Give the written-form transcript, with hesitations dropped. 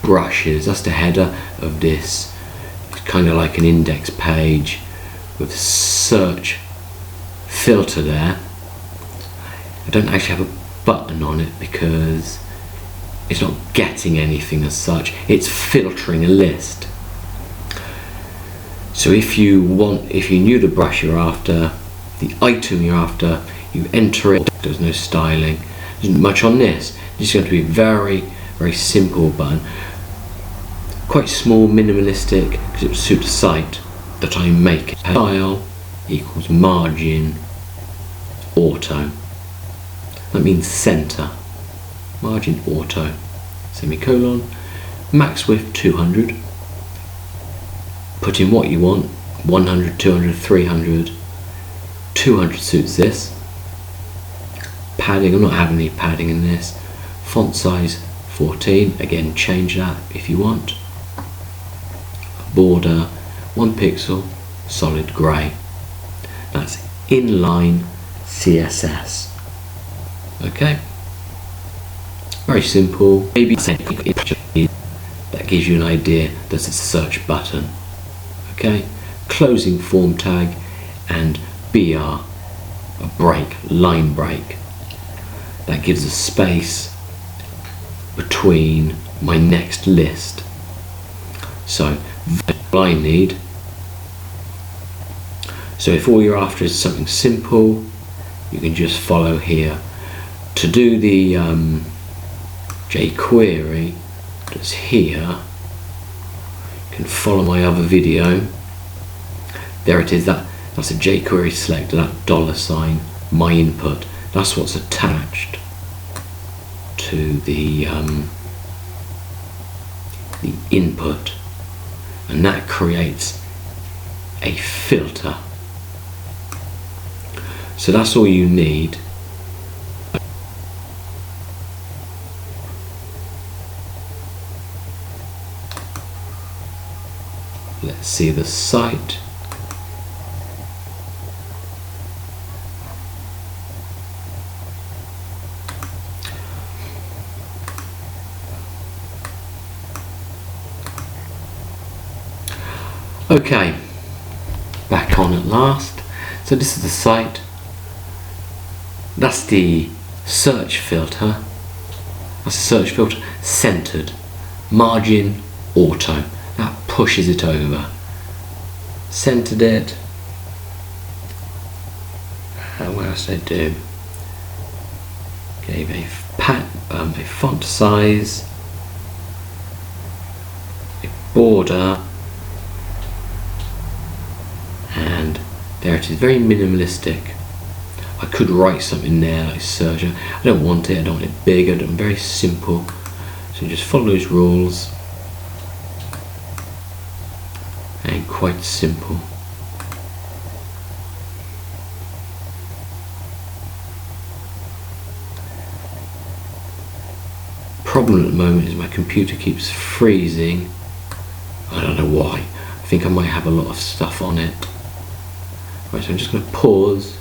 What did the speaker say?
brushes. That's the header of this. It's kind of like an index page with a search filter there. I don't actually have a button on it because it's not getting anything as such, it's filtering a list. So if you knew the brush you're after, the item you're after, you enter it. There's no styling, there isn't much on this. It's going to be a very, very simple button, quite small, minimalistic, because it will suit the site that I make it. Style equals margin auto. That means center. Margin auto, semicolon, max width 200. Put in what you want, 100, 200, 300. 200 suits this. Padding, I'm not having any padding in this. Font size 14, again change that if you want. Border 1 pixel, solid grey. That's inline CSS. Okay, very simple. Maybe that gives you an idea that it's a search button. Okay, closing form tag and BR, a break, line break. That gives a space between my next list. So I need. So if all you're after is something simple, you can just follow here. To do the jQuery that's here, you can follow my other video. There it is. That's a jQuery selector. That $, my input. That's what's attached to the input, and that creates a filter. So that's all you need. Let's see the site. Okay, back on at last. So this is the site. That's the search filter. That's the search filter, centered, margin auto. That pushes it over. Centered it. What else did I do? Gave a font size, a border, and there it is, very minimalistic. I could write something there like search. I don't want it, I don't want it big, I don't, very simple. So just follow those rules. And quite simple. Problem at the moment is my computer keeps freezing. I don't know why. I think I might have a lot of stuff on it. Right, so I'm just going to pause